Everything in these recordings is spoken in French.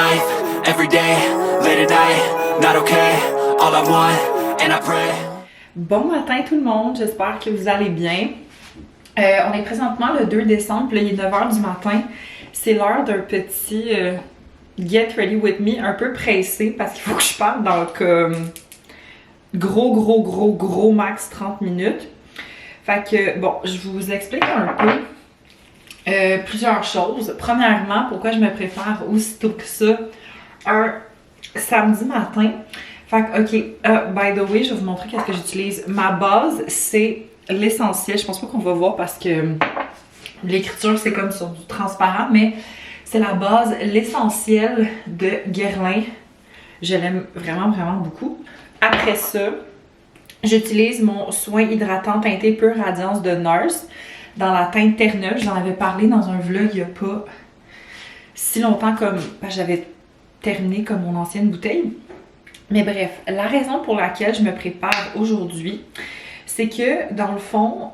life, every day, late at night, not okay, all I want, and I pray. Bon matin tout le monde, j'espère que vous allez bien. On est présentement le 2 décembre, puis là, il est 9h du matin. C'est l'heure d'un petit get ready with me, un peu pressé parce qu'il faut que je parte dans comme gros max 30 minutes. Fait que bon, je vous explique un peu plusieurs choses. Premièrement, pourquoi je me prépare aussitôt que ça un samedi matin. Fait que, ok, by the way, je vais vous montrer qu'est-ce que j'utilise. Ma base, c'est l'essentiel. Je pense pas qu'on va voir parce que l'écriture, c'est comme sur du transparent, mais c'est la base, l'essentiel de Guerlain. Je l'aime vraiment beaucoup. Après ça, j'utilise mon soin hydratant teinté Pure Radiance de Nurse dans la teinte Terre-Neuve. J'en avais parlé dans un vlog il y a pas si longtemps comme j'avais terminé comme mon ancienne bouteille. Mais bref, la raison pour laquelle je me prépare aujourd'hui, c'est que dans le fond,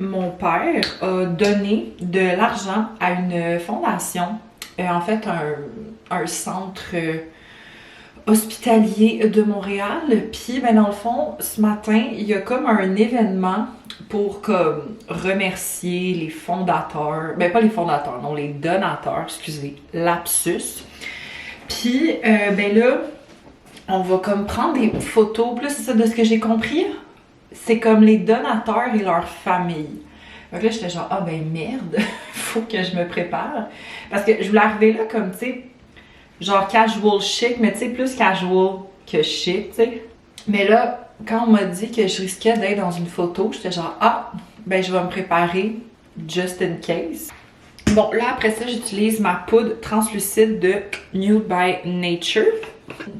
mon père a donné de l'argent à une fondation, en fait un centre hospitalier de Montréal. Puis ben, dans le fond, ce matin, il y a comme un événement pour comme remercier les fondateurs, ben pas les fondateurs, non, les donateurs, excusez, lapsus. Puis ben là, on va comme prendre des photos, plus c'est ça de ce que j'ai compris, c'est comme les donateurs et leur famille. Donc là, j'étais genre, ah ben merde, faut que je me prépare. Parce que je voulais arriver là comme, tu sais, genre casual chic, mais tu sais, plus casual que chic, tu sais. Mais là, quand on m'a dit que je risquais d'être dans une photo, j'étais genre, ah, ben je vais me préparer just in case. Bon, là, après ça, j'utilise ma poudre translucide de Nude by Nature.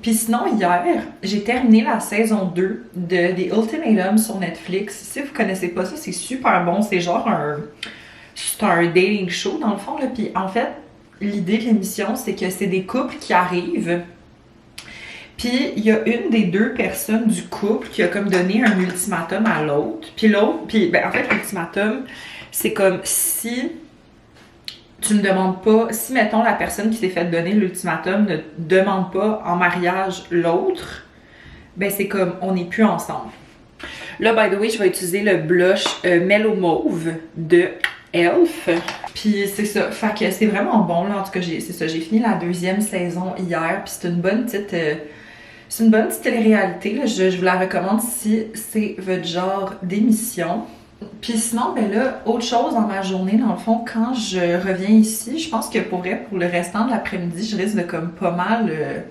Puis sinon, hier, j'ai terminé la saison 2 de The Ultimatum sur Netflix. Si vous connaissez pas ça, c'est super bon. C'est genre c'est un dating show, dans le fond, là. Puis en fait, l'idée de l'émission, c'est que c'est des couples qui arrivent. Puis il y a une des deux personnes du couple qui a comme donné un ultimatum à l'autre. Puis ben en fait, l'ultimatum, c'est comme si tu me demandes pas, si mettons la personne qui s'est fait donner l'ultimatum ne demande pas en mariage l'autre, ben c'est comme on n'est plus ensemble. Là, by the way, je vais utiliser le blush Mellow Mauve de Elf. Puis c'est ça, fait que c'est vraiment bon là, en tout cas c'est ça, j'ai fini la deuxième saison hier, puis c'est une bonne petite télé-réalité là, je vous la recommande si c'est votre genre d'émission. Puis sinon, ben là, autre chose dans ma journée, dans le fond, quand je reviens ici, je pense que pour le restant de l'après-midi, je risque de comme pas mal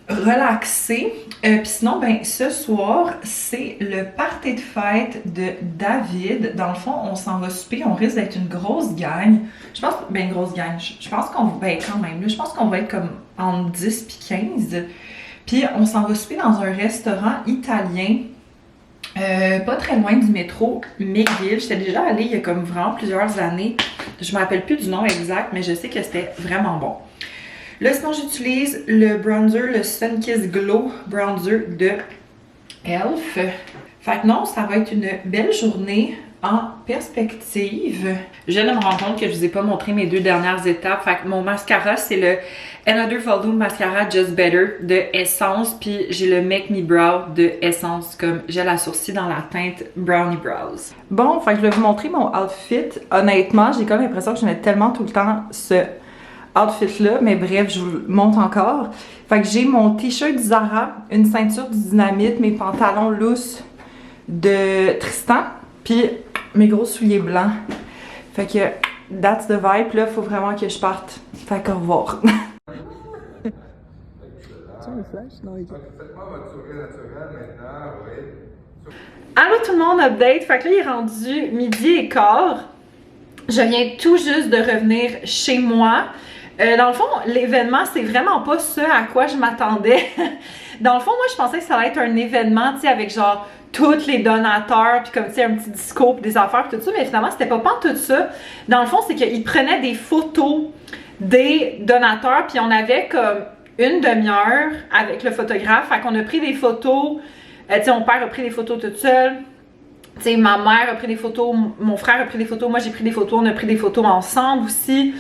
relaxer. Puis sinon, ben ce soir, c'est le party de fête de David. Dans le fond, on s'en va souper, on risque d'être une grosse gang. Je pense, ben une grosse gang, je pense qu'on va, ben quand même, là, je pense qu'on va être comme entre 10 puis 15. Puis on s'en va souper dans un restaurant italien. Pas très loin du métro McGill. J'étais déjà allée il y a comme vraiment plusieurs années. Je me rappelle plus du nom exact, mais je sais que c'était vraiment bon. Là, sinon, j'utilise le bronzer, le Sunkissed Glow Bronzer de Elf. Fait que non, ça va être une belle journée en perspective. Je viens de me rendre compte que je vous ai pas montré mes deux dernières étapes. Fait que mon mascara, c'est le Another Volume Mascara Just Better de Essence. Puis j'ai le Make Me Brow de Essence comme gel à sourcils dans la teinte Brownie Brows. Bon, fait que je vais vous montrer mon outfit. Honnêtement, j'ai comme l'impression que je mets tellement tout le temps ce outfit-là. Mais bref, je vous le montre encore. Fait que j'ai mon t-shirt Zara, une ceinture du Dynamite, mes pantalons loose de Tristan. Puis mes gros souliers blancs. Fait que that's the vibe. Là, faut vraiment que je parte. Fait qu'au revoir. Allô tout le monde, update. Fait que là, il est rendu midi et quart. Je viens tout juste de revenir chez moi. Dans le fond, l'événement, c'est vraiment pas ce à quoi je m'attendais. Dans le fond, moi, je pensais que ça allait être un événement, tu sais, avec genre tous les donateurs, puis comme tu sais, un petit discours, puis des affaires, puis tout ça, mais finalement, c'était pas tout ça. Dans le fond, c'est qu'ils prenaient des photos des donateurs, puis on avait comme une demi-heure avec le photographe, fait qu'on a pris des photos, tu sais, mon père a pris des photos toute seule, tu sais, ma mère a pris des photos, mon frère a pris des photos, moi j'ai pris des photos, on a pris des photos ensemble aussi.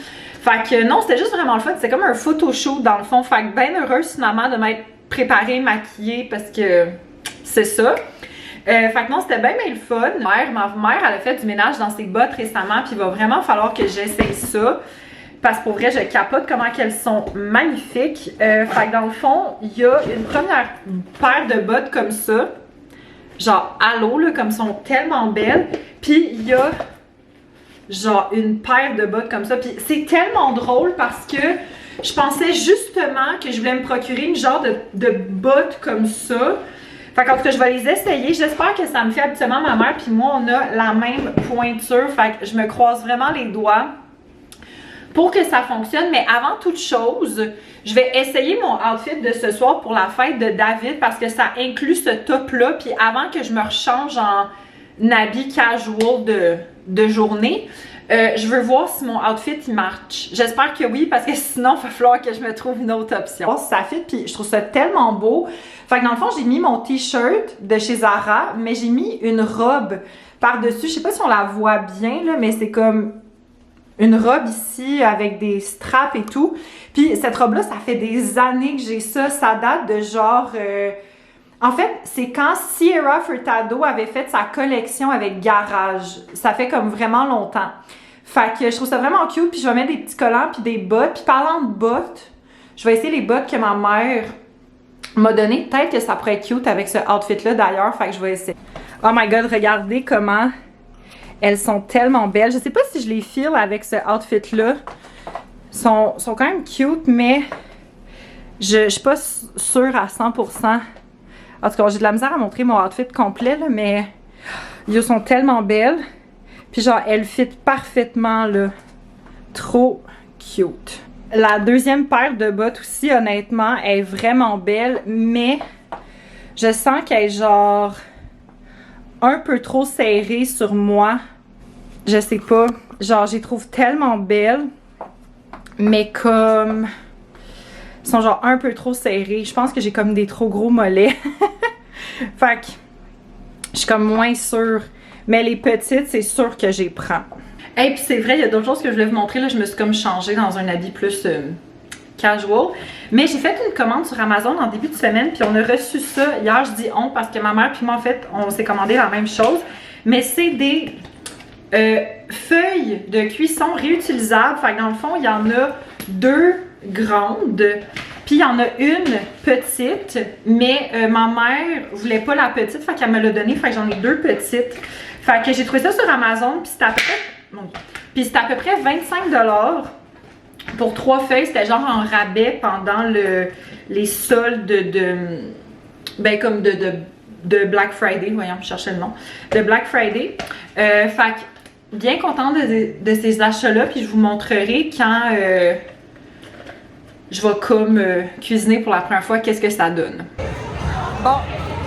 Fait que non, c'était juste vraiment le fun. C'était comme un photoshoot dans le fond. Fait que bien heureuse finalement de m'être préparée, maquillée parce que c'est ça. Fait que non, c'était bien le fun. Ma mère, elle a fait du ménage dans ses bottes récemment, puis il va vraiment falloir que j'essaye ça. Parce que pour vrai, je capote comment qu'elles sont magnifiques. Fait que dans le fond, il y a une première paire de bottes comme ça. Genre à l'eau, là, comme elles sont tellement belles. Puis il y a genre une paire de bottes comme ça. Puis c'est tellement drôle parce que je pensais justement que je voulais me procurer une genre de bottes comme ça. Fait qu'en tout cas, je vais les essayer. J'espère que ça me fait habituellement ma mère puis moi, on a la même pointure. Fait que je me croise vraiment les doigts pour que ça fonctionne. Mais avant toute chose, je vais essayer mon outfit de ce soir pour la fête de David parce que ça inclut ce top-là. Puis avant que je me rechange en habit casual de journée, je veux voir si mon outfit il marche. J'espère que oui parce que sinon, il va falloir que je me trouve une autre option. Ça fit puis je trouve ça tellement beau. Fait que dans le fond, j'ai mis mon t-shirt de chez Zara, mais j'ai mis une robe par-dessus. Je sais pas si on la voit bien, là, mais c'est comme une robe ici avec des straps et tout. Puis cette robe-là, ça fait des années que j'ai ça. Ça date de genre... En fait, c'est quand Sierra Furtado avait fait sa collection avec Garage. Ça fait comme vraiment longtemps. Fait que je trouve ça vraiment cute. Puis je vais mettre des petits collants puis des bottes. Puis parlant de bottes, je vais essayer les bottes que ma mère m'a donné. Peut-être que ça pourrait être cute avec ce outfit-là d'ailleurs. Fait que je vais essayer. Oh my god, regardez comment elles sont tellement belles. Je sais pas si je les file avec ce outfit-là. Sont quand même cute, mais je suis pas sûre à 100%. En tout cas, j'ai de la misère à montrer mon outfit complet, là, mais elles sont tellement belles. Puis genre, elles fit parfaitement, là. Trop cute. La deuxième paire de bottes aussi, honnêtement, est vraiment belle, mais je sens qu'elle est genre un peu trop serrée sur moi. Je sais pas. Genre, je les trouve tellement belles, mais comme... Ils sont genre un peu trop serrés. Je pense que j'ai comme des trop gros mollets. Fait que je suis comme moins sûre. Mais les petites, c'est sûr que j'y prends. Et puis c'est vrai, il y a d'autres choses que je voulais vous montrer. Là, je me suis comme changée dans un habit plus casual. Mais j'ai fait une commande sur Amazon en début de semaine. Puis on a reçu ça hier. Je dis on parce que ma mère puis moi, en fait, on s'est commandé la même chose. Mais c'est des feuilles de cuisson réutilisables. Fait que dans le fond, il y en a deux grandes, puis il y en a une petite, mais ma mère voulait pas la petite, fait qu'elle me l'a donnée, fait que j'en ai deux petites. Fait que j'ai trouvé ça sur Amazon, puis c'était à peu près 25$ pour 3 feuilles. C'était genre en rabais pendant les soldes ben comme de Black Friday, voyons, je cherchais le nom, de Black Friday. Fait que bien contente de ces achats-là, puis je vous montrerai quand je vais comme cuisiner pour la première fois, qu'est-ce que ça donne. Bon,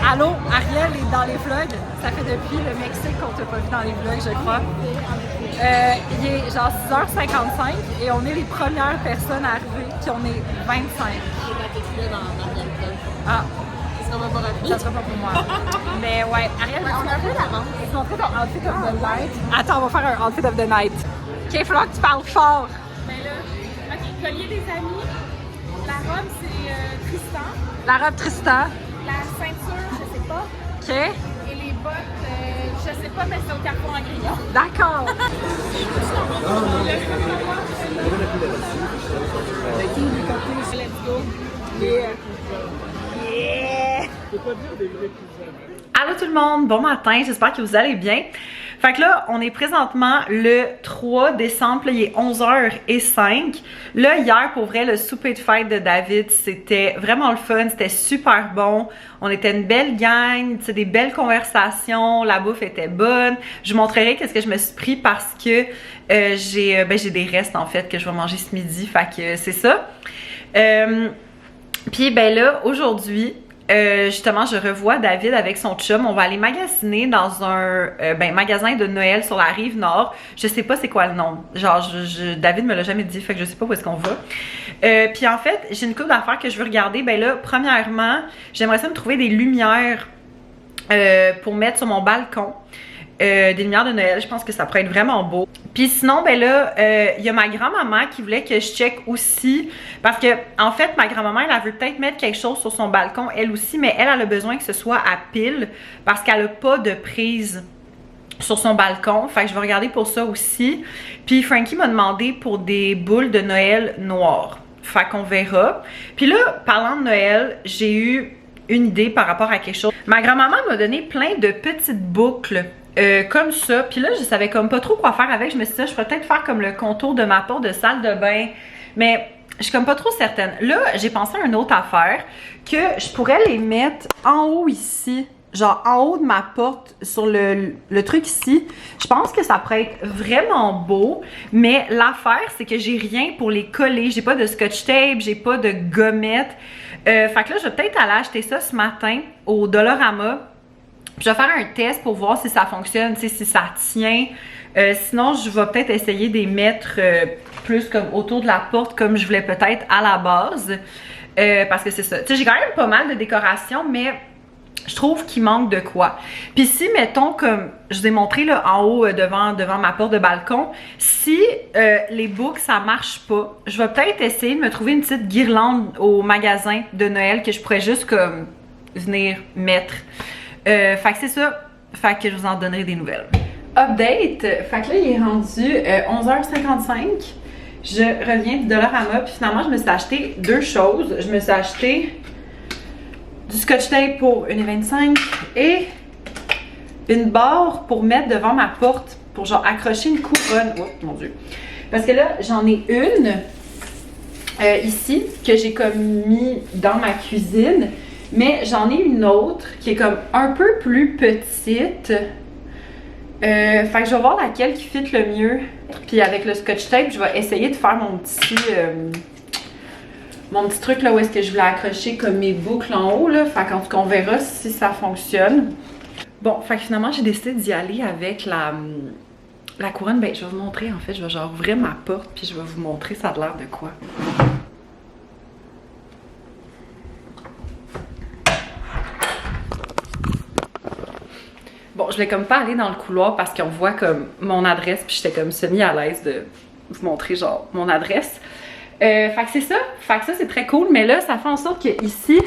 allô, Ariel est dans les vlogs. Ça fait depuis le Mexique qu'on t'a pas vu dans les vlogs, je crois. Il est genre 6h55 et on est les premières personnes à arriver, puis on est 25. Ah, ça sera pas pour moi. Mais ouais, Ariel, on a un peu d'avance. Tu vas montrer ton outfit of the night. Attends, on va faire un outfit of the night. Ok, il va falloir que tu parles fort. Ben là, ok, collier des amis. La robe, c'est Tristan. La robe Tristan. La ceinture, je sais pas. Ok. Et les bottes, je sais pas, mais c'est au carton en grillon. D'accord. Let's go. Yeah. Allô tout le monde, bon matin, j'espère que vous allez bien. Fait que là, on est présentement le 3 décembre, là, il est 11h05. Là, hier, pour vrai, le souper de fête de David, c'était vraiment le fun, c'était super bon. On était une belle gang, des belles conversations, la bouffe était bonne. Je vous montrerai qu'est-ce que je me suis pris parce que j'ai des restes, en fait, que je vais manger ce midi, fait que c'est ça. Puis, ben là, aujourd'hui... justement, je revois David avec son chum. On va aller magasiner dans un magasin de Noël sur la rive nord. Je sais pas c'est quoi le nom. Genre, David me l'a jamais dit, fait que je sais pas où est-ce qu'on va. Puis en fait, j'ai une couple d'affaires que je veux regarder. Ben là, premièrement, j'aimerais ça me trouver des lumières pour mettre sur mon balcon. des lumières de Noël. Je pense que ça pourrait être vraiment beau. Puis sinon, ben là, il y a ma grand-maman qui voulait que je check aussi. Parce que, en fait, ma grand-maman, elle veut peut-être mettre quelque chose sur son balcon, elle aussi, mais elle a besoin que ce soit à pile parce qu'elle n'a pas de prise sur son balcon. Fait que je vais regarder pour ça aussi. Puis Frankie m'a demandé pour des boules de Noël noires. Fait qu'on verra. Puis là, parlant de Noël, j'ai eu une idée par rapport à quelque chose. Ma grand-maman m'a donné plein de petites boucles comme ça. Puis là, je savais comme pas trop quoi faire avec. Je me suis dit, je pourrais peut-être faire comme le contour de ma porte de salle de bain. Mais je suis comme pas trop certaine. Là, j'ai pensé à une autre affaire, que je pourrais les mettre en haut ici. Genre en haut de ma porte, sur le truc ici. Je pense que ça pourrait être vraiment beau. Mais l'affaire, c'est que j'ai rien pour les coller. J'ai pas de scotch tape, j'ai pas de gommette. Fait que là, je vais peut-être aller acheter ça ce matin au Dollarama. Puis je vais faire un test pour voir si ça fonctionne, si ça tient. Sinon, je vais peut-être essayer de les mettre plus comme autour de la porte, comme je voulais peut-être à la base. Parce que c'est ça. Tu sais, j'ai quand même pas mal de décoration, mais je trouve qu'il manque de quoi. Puis si, mettons, comme je vous ai montré là, en haut devant ma porte de balcon, si les boucles, ça marche pas, je vais peut-être essayer de me trouver une petite guirlande au magasin de Noël que je pourrais juste comme venir mettre. Fait que c'est ça. Fait que je vous en donnerai des nouvelles. Update. Fait que là, il est rendu 11h55. Je reviens du Dollarama, puis finalement, je me suis acheté deux choses. Je me suis acheté du scotch tape pour 1,25 $ et une barre pour mettre devant ma porte pour genre accrocher une couronne. Oh mon dieu. Parce que là, j'en ai une ici que j'ai comme mis dans ma cuisine, mais j'en ai une autre qui est comme un peu plus petite. Fait que je vais voir laquelle qui fit le mieux. Puis avec le scotch tape, je vais essayer de faire mon petit truc là où est-ce que je voulais accrocher comme mes boucles en haut là. Fait qu'en tout cas, on verra si ça fonctionne. Bon, fait que finalement, j'ai décidé d'y aller avec la couronne. Ben, je vais vous montrer en fait. Je vais genre ouvrir ma porte puis je vais vous montrer ça a l'air de quoi. Bon, je voulais comme pas aller dans le couloir parce qu'on voit comme mon adresse puis j'étais comme semi à l'aise de vous montrer genre mon adresse. Fait que c'est ça. Fait que ça, c'est très cool. Mais là, ça fait en sorte que ici,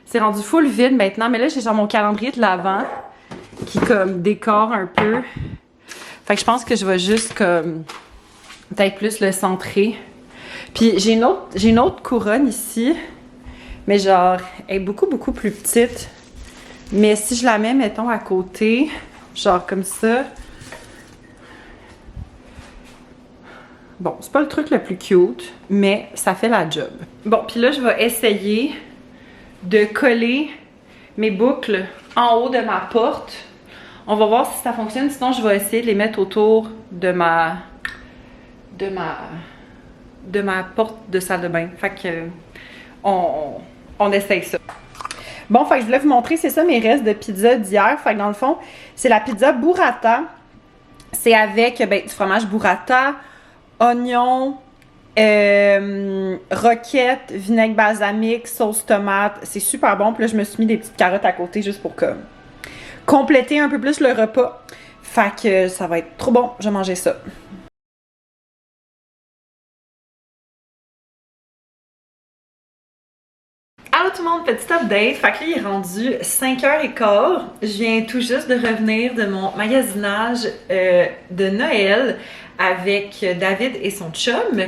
c'est rendu full vide maintenant. Mais là, j'ai genre mon calendrier de l'Avent qui comme décore un peu. Fait que je pense que je vais juste comme peut-être plus le centrer. Puis j'ai une autre couronne ici. Mais genre, elle est beaucoup plus petite. Mais si je la mets, mettons, à côté, genre comme ça. Bon, c'est pas le truc le plus cute, mais ça fait la job. Bon, puis là, je vais essayer de coller mes boucles en haut de ma porte. On va voir si ça fonctionne, sinon je vais essayer de les mettre autour de ma porte de salle de bain. Fait que on essaye ça. Bon, fait que je voulais vous montrer, c'est ça mes restes de pizza d'hier. Fait que dans le fond, c'est la pizza burrata. C'est avec du fromage burrata, oignon, roquette, vinaigre balsamique, sauce tomate. C'est super bon. Puis là, je me suis mis des petites carottes à côté juste pour comme compléter un peu plus le repas. Fait que ça va être trop bon. Je vais manger ça. Allô tout le monde, petit update. Fait que là, il est rendu 5h15. Je viens tout juste de revenir de mon magasinage de Noël avec David et son chum.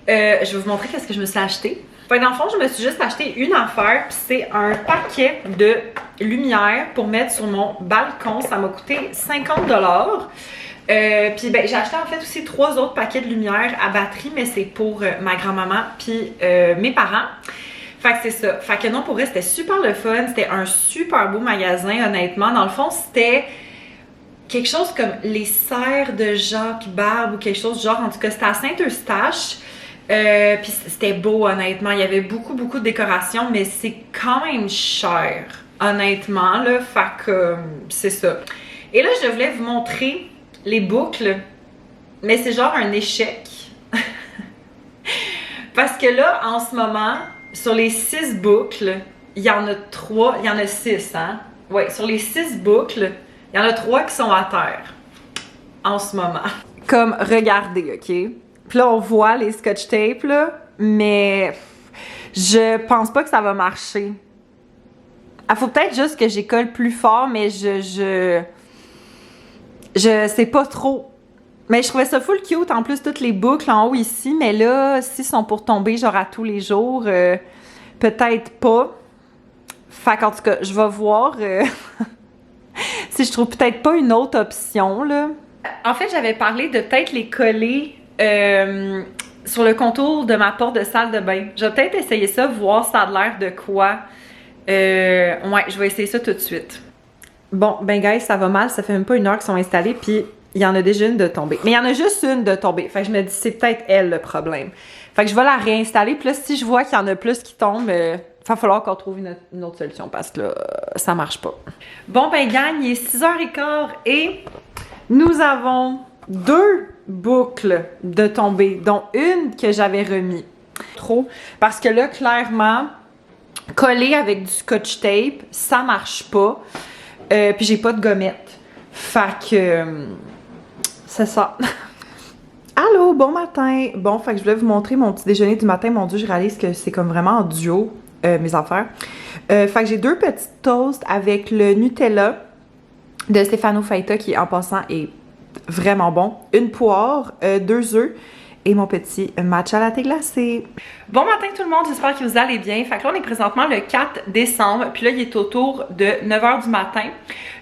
Je vais vous montrer qu'est-ce que je me suis acheté. Fait que dans le fond, je me suis juste acheté une affaire, puis c'est un paquet de lumière pour mettre sur mon balcon. Ça m'a coûté 50 $. Puis ben, j'ai acheté en fait aussi 3 autres paquets de lumière à batterie, mais c'est pour ma grand-maman puis mes parents. Fait que c'est ça. Fait que non, pour vrai, c'était super le fun. C'était un super beau magasin, honnêtement. Dans le fond, c'était quelque chose comme les serres de Jacques Barbe ou quelque chose du genre. En tout cas, c'était à Saint-Eustache. Puis c'était beau, honnêtement. Il y avait beaucoup de décorations, mais c'est quand même cher, honnêtement, là. Fait que c'est ça. Et là, je voulais vous montrer les boucles, mais c'est genre un échec. Parce que là, en ce moment, sur les 6 boucles, il y en a 6, hein? Ouais, sur les 6 boucles, Il y en a 3 qui sont à terre en ce moment. Comme, regardez, OK? Puis là, on voit les scotch tape, là, mais je pense pas que ça va marcher. Il faut peut-être juste que j'écolle plus fort, mais je sais pas trop. Mais je trouvais ça full cute, en plus, toutes les boucles en haut ici, mais là, s'ils sont pour tomber, genre à tous les jours, peut-être pas. Fait qu'en tout cas, je vais voir si je trouve peut-être pas une autre option, là. En fait, j'avais parlé de peut-être les coller sur le contour de ma porte de salle de bain. Je vais peut-être essayer ça, voir ça a l'air de quoi. Ouais, je vais essayer ça tout de suite. Bon, ben guys, ça va mal, ça fait même pas 1 heure qu'ils sont installés, puis il y en a déjà une de tomber. Mais il y en a juste une de tomber. Fait que je me dis, c'est peut-être elle le problème. Fait que je vais la réinstaller, puis là, si je vois qu'il y en a plus qui tombent, va falloir qu'on trouve une autre solution, parce que là, ça marche pas. Bon, ben gang, il est 6h15 et nous avons 2 boucles de tombée, dont une que j'avais remis. Trop, parce que là, clairement, coller avec du scotch tape, ça marche pas. Puis j'ai pas de gommette. Fait que c'est ça. Allô, bon matin. Bon, fait que je voulais vous montrer mon petit déjeuner du matin. Mon Dieu, je réalise que c'est comme vraiment en duo, mes affaires. Fait que j'ai 2 petits toasts avec le Nutella de Stefano Faita qui, en passant, est vraiment bon. Une poire, 2 œufs et mon petit matcha latte glacé. Bon matin tout le monde, j'espère que vous allez bien. Fait que là, on est présentement le 4 décembre, puis là, il est autour de 9h du matin.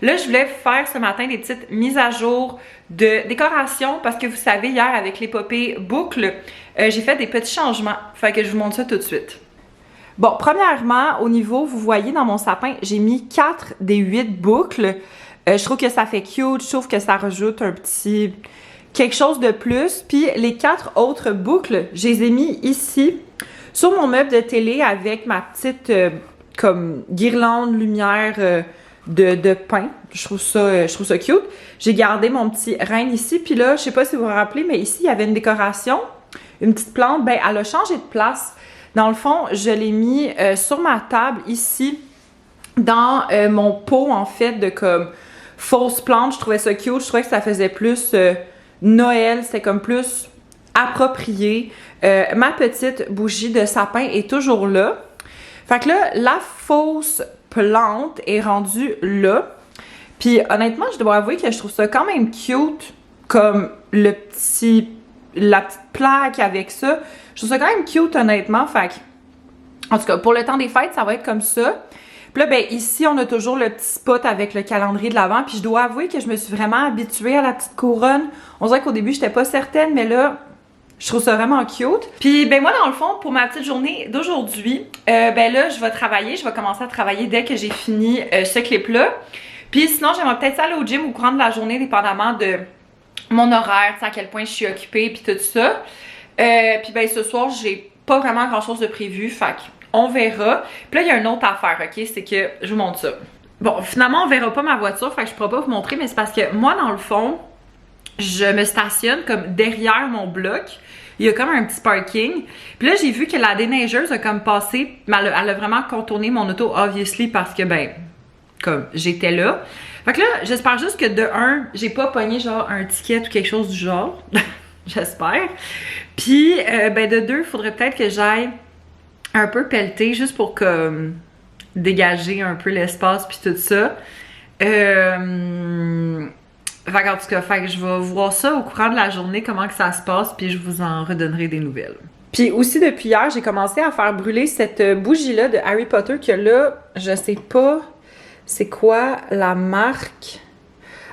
Là, je voulais faire ce matin des petites mises à jour de décoration parce que vous savez, hier, avec l'épopée boucle, j'ai fait des petits changements. Fait que je vous montre ça tout de suite. Bon, premièrement, au niveau, vous voyez dans mon sapin, j'ai mis 4 des 8 boucles. Je trouve que ça fait cute, je trouve que ça rajoute un petit quelque chose de plus. Puis les 4 autres boucles, je les ai mis ici sur mon meuble de télé avec ma petite comme guirlande lumière de pain. Je trouve ça cute. J'ai gardé mon petit renne ici. Puis là, je sais pas si vous vous rappelez, mais ici, il y avait une décoration, une petite plante. Ben, elle a changé de place. Dans le fond, je l'ai mis sur ma table ici, dans mon pot, en fait, de comme fausse plante. Je trouvais ça cute. Je trouvais que ça faisait plus Noël. C'était comme plus approprié. Ma petite bougie de sapin est toujours là. Fait que là, la fausse plante est rendue là. Puis honnêtement, je dois avouer que je trouve ça quand même cute, comme la petite plaque avec ça. Je trouve ça quand même cute, honnêtement. Fait que, en tout cas, pour le temps des fêtes, ça va être comme ça. Puis là, ben ici, on a toujours le petit spot avec le calendrier de l'Avent. Puis je dois avouer que je me suis vraiment habituée à la petite couronne. On dirait qu'au début, j'étais pas certaine, mais là, je trouve ça vraiment cute. Puis ben moi, dans le fond, pour ma petite journée d'aujourd'hui, ben là, je vais commencer à travailler dès que j'ai fini ce clip-là. Puis sinon, j'aimerais peut-être aller au gym au courant de la journée, dépendamment de mon horaire, tu sais, à quel point je suis occupée, puis tout ça. Puis ben ce soir, j'ai pas vraiment grand-chose de prévu, fait on verra. Puis là, il y a une autre affaire, ok? C'est que je vous montre ça. Bon, finalement, on verra pas ma voiture, fait que je pourrai pas vous montrer, mais c'est parce que moi, dans le fond, je me stationne comme derrière mon bloc. Il y a comme un petit parking. Puis là, j'ai vu que la déneigeuse a comme passé, mais elle a vraiment contourné mon auto, obviously, parce que, ben, comme j'étais là. Fait que là, j'espère juste que de un, j'ai pas pogné genre un ticket ou quelque chose du genre. J'espère. Puis, ben de deux, il faudrait peut-être que j'aille un peu pelleter juste pour comme dégager un peu l'espace puis tout ça. Fait qu'en tout cas, fait que je vais voir ça au courant de la journée, comment que ça se passe, puis je vous en redonnerai des nouvelles. Puis aussi, depuis hier, j'ai commencé à faire brûler cette bougie-là de Harry Potter que là, je sais pas c'est quoi la marque.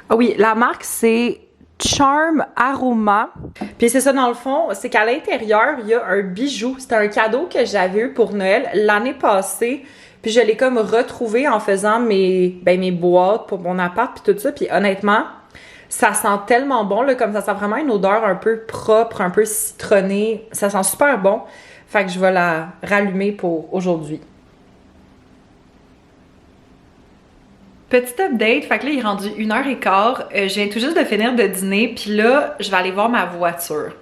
Ah oui, la marque, c'est Charm Aroma. Puis c'est ça, dans le fond, c'est qu'à l'intérieur, il y a un bijou. C'était un cadeau que j'avais eu pour Noël l'année passée. Puis je l'ai comme retrouvé en faisant mes boîtes pour mon appart puis tout ça. Puis honnêtement, ça sent tellement bon, là, comme ça sent vraiment une odeur un peu propre, un peu citronnée. Ça sent super bon. Fait que je vais la rallumer pour aujourd'hui. Petit update, fait que là, il est rendu 1h15. Je viens tout juste de finir de dîner, puis là, je vais aller voir ma voiture.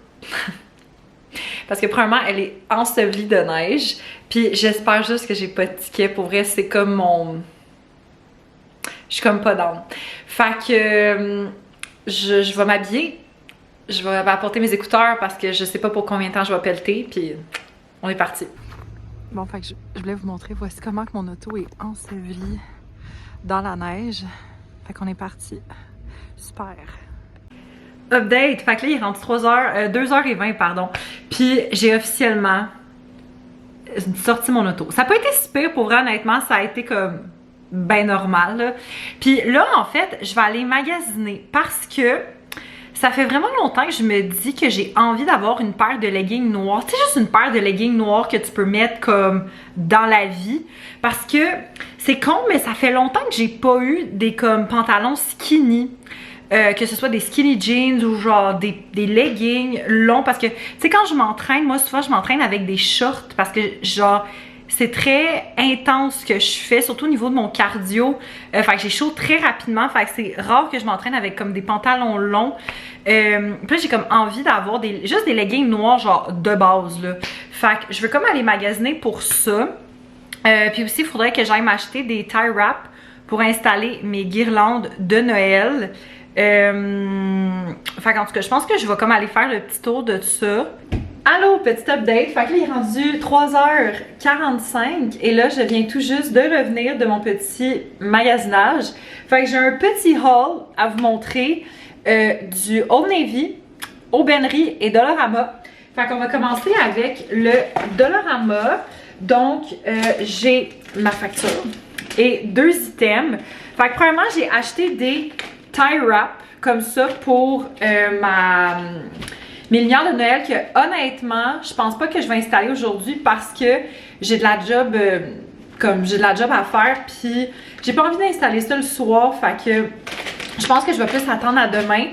Parce que premièrement, elle est ensevelie de neige, puis j'espère juste que j'ai pas de ticket. Pour vrai, c'est comme mon... Je suis comme pas down. Fait que je vais m'habiller. Je vais apporter mes écouteurs parce que je sais pas pour combien de temps je vais pelleter. Puis on est parti. Bon, fait que je voulais vous montrer. Voici comment que mon auto est ensevelie dans la neige. Fait qu'on est parti. Super. Update. Fait que là, il est rendu 2h20, pardon. Puis j'ai officiellement sorti mon auto. Ça n'a pas été si pire pour vrai, honnêtement. Ça a été comme ben normal, là. Puis là, en fait, je vais aller magasiner parce que ça fait vraiment longtemps que je me dis que j'ai envie d'avoir une paire de leggings noirs. Tu sais, juste une paire de leggings noirs que tu peux mettre comme dans la vie. Parce que c'est con, mais ça fait longtemps que j'ai pas eu des comme pantalons skinny. Que ce soit des skinny jeans ou genre des leggings longs. Parce que, tu sais, quand je m'entraîne, moi, souvent, je m'entraîne avec des shorts. Parce que, genre, c'est très intense ce que je fais, surtout au niveau de mon cardio. Fait que j'ai chaud très rapidement. Fait que c'est rare que je m'entraîne avec comme des pantalons longs. Puis là, j'ai comme envie d'avoir juste des leggings noirs, genre de base, là. Fait que je veux comme aller magasiner pour ça. Puis aussi, il faudrait que j'aille m'acheter des tie wraps pour installer mes guirlandes de Noël. Fait qu'en tout cas, je pense que je vais comme aller faire le petit tour de ça. Allô, petit update. Fait que là, il est rendu 3h45 et là, je viens tout juste de revenir de mon petit magasinage. Fait que j'ai un petit haul à vous montrer du Old Navy, Aubainerie et Dollarama. Fait qu'on va commencer avec le Dollarama. Donc, j'ai ma facture et 2 items. Fait que premièrement, j'ai acheté des tie wraps comme ça pour mes ligneurs de Noël que honnêtement, je pense pas que je vais installer aujourd'hui parce que j'ai de la job à faire puis j'ai pas envie d'installer ça le soir, fait que je pense que je vais plus attendre à demain.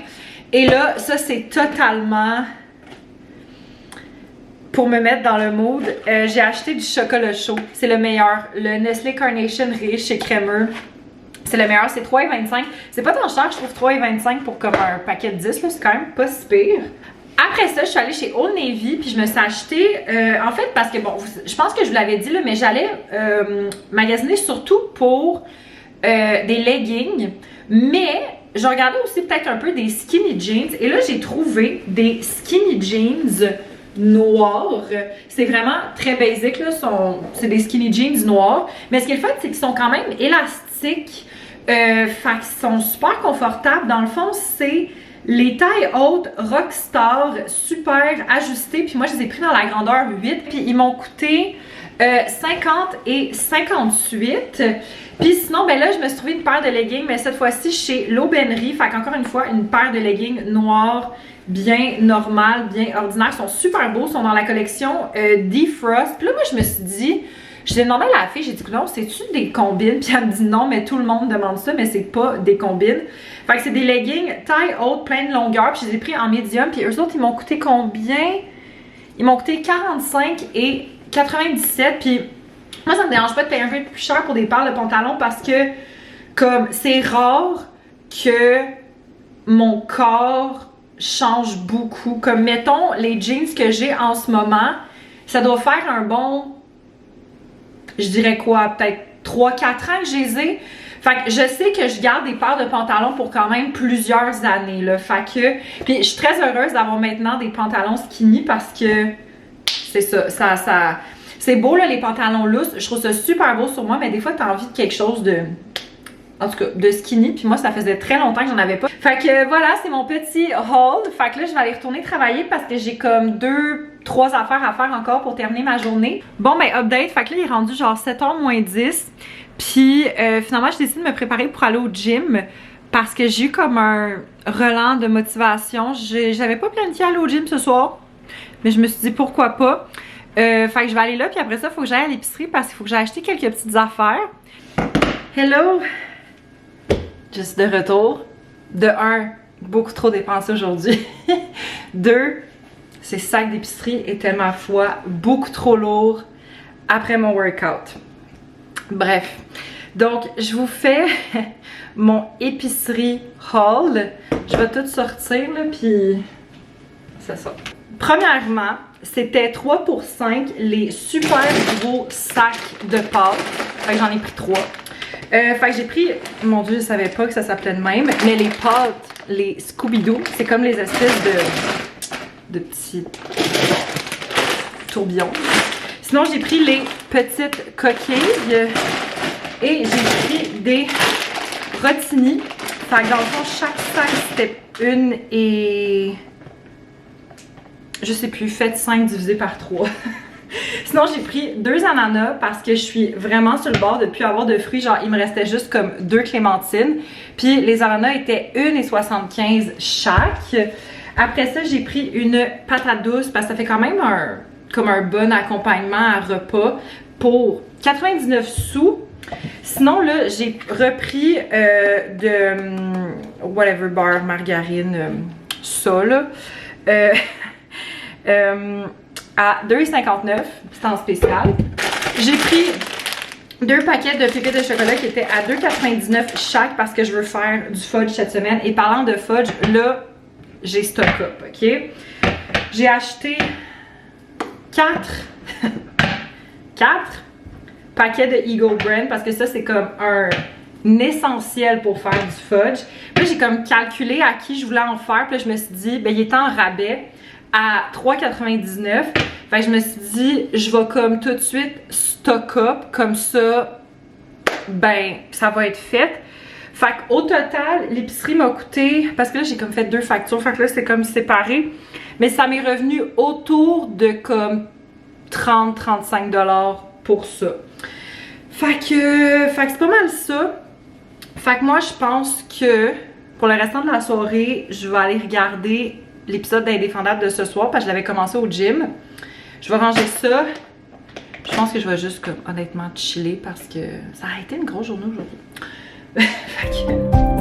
Et là, ça c'est totalement pour me mettre dans le mood. J'ai acheté du chocolat chaud, c'est le meilleur, le Nestlé Carnation riche et crémeux. C'est le meilleur, c'est 3,25. C'est pas tant cher, je trouve 3,25 pour comme un paquet de 10, là, c'est quand même pas si pire. Après ça, je suis allée chez Old Navy, puis je me suis acheté, en fait, parce que bon, je pense que je vous l'avais dit, là, mais j'allais magasiner surtout pour des leggings, mais je regardais aussi peut-être un peu des skinny jeans, et là, j'ai trouvé des skinny jeans noirs. C'est vraiment très basic, là, c'est des skinny jeans noirs, mais ce qui est le fun, c'est qu'ils sont quand même élastiques, fait qu'ils sont super confortables. Dans le fond, c'est les tailles hautes Rockstar, super ajustées. Puis moi, je les ai pris dans la grandeur 8. Puis ils m'ont coûté 50 et 58. Puis sinon, ben là, je me suis trouvé une paire de leggings, mais cette fois-ci chez l'Aubainerie. Fait qu'encore une fois, une paire de leggings noirs, bien normales, bien ordinaires. Ils sont super beaux. Ils sont dans la collection Defrost. Puis là, moi, je me suis dit... Je l'ai demandé à la fille, j'ai dit non, c'est-tu des combines? Puis elle me dit non, mais tout le monde demande ça, mais c'est pas des combines. Fait que c'est des leggings taille haute, plein de longueur, puis je les ai pris en médium, puis eux autres, ils m'ont coûté combien? Ils m'ont coûté 45 et 97, puis moi, ça me dérange pas de payer un peu plus cher pour des paires de pantalons parce que, comme, c'est rare que mon corps change beaucoup. Comme, mettons, les jeans que j'ai en ce moment, ça doit faire un bon... Je dirais quoi, peut-être 3-4 ans que je les ai. Fait que je sais que je garde des paires de pantalons pour quand même plusieurs années, là. Fait que... Puis je suis très heureuse d'avoir maintenant des pantalons skinny parce que... C'est ça, c'est beau, là, les pantalons lousses. Je trouve ça super beau sur moi, mais des fois, t'as envie de quelque chose de... En tout cas, de skinny. Puis moi, ça faisait très longtemps que j'en avais pas. Fait que voilà, c'est mon petit haul. Fait que là, je vais aller retourner travailler parce que j'ai comme 2-3 affaires à faire encore pour terminer ma journée. Bon, ben, update. Fait que là, il est rendu genre 7h moins 10. Puis finalement, je décide de me préparer pour aller au gym parce que j'ai eu comme un relent de motivation. J'avais pas planifié aller au gym ce soir, mais je me suis dit pourquoi pas. Fait que je vais aller là. Puis après ça, il faut que j'aille à l'épicerie parce qu'il faut que j'aille acheter quelques petites affaires. Hello! Je suis de retour. De 1, beaucoup trop dépensé aujourd'hui. 2, ces sacs d'épicerie étaient, ma foi, beaucoup trop lourds après mon workout. Bref, donc je vous fais mon épicerie haul. Je vais tout sortir, là, puis c'est ça. Premièrement, c'était 3 pour 5, les super gros sacs de pâtes. Fait que j'en ai pris 3. Fait que j'ai pris, mon dieu, je savais pas que ça s'appelait de même, mais les pâtes, les Scooby-Doo, c'est comme les espèces de petits tourbillons. Sinon, j'ai pris les petites coquilles et j'ai pris des rotini. Fait que dans le fond, chaque sac, c'était une et... je sais plus, faites 5 divisé par 3. Sinon, j'ai pris 2 ananas parce que je suis vraiment sur le bord de plus avoir de fruits. Genre, il me restait juste comme 2 clémentines. Puis les ananas étaient 1,75 chaque. Après ça, j'ai pris une patate douce parce que ça fait quand même comme un bon accompagnement à repas pour 99 sous. Sinon, là, j'ai repris de whatever bar, margarine, ça, là. À 2,59, c'est en spécial. J'ai pris 2 paquets de pépites de chocolat qui étaient à 2,99 chaque parce que je veux faire du fudge cette semaine. Et parlant de fudge, là, j'ai stock up, ok? J'ai acheté 4 paquets de Eagle Brand parce que ça, c'est comme un essentiel pour faire du fudge. Puis j'ai comme calculé à qui je voulais en faire. Puis là, je me suis dit, ben, il est en rabais à 3,99. Fait que je me suis dit, je vais comme tout de suite stock up, comme ça, ben, ça va être fait. Fait qu'au total, l'épicerie m'a coûté, parce que là, j'ai comme fait 2 factures, fait que là, c'est comme séparé. Mais ça m'est revenu autour de comme 30-35 $ pour ça. Fait que c'est pas mal ça. Fait que moi, je pense que pour le restant de la soirée, je vais aller regarder l'épisode d'Indéfendable de ce soir parce que je l'avais commencé au gym. Je vais ranger ça. Je pense que je vais juste comme honnêtement chiller parce que ça a été une grosse journée aujourd'hui. Fait que...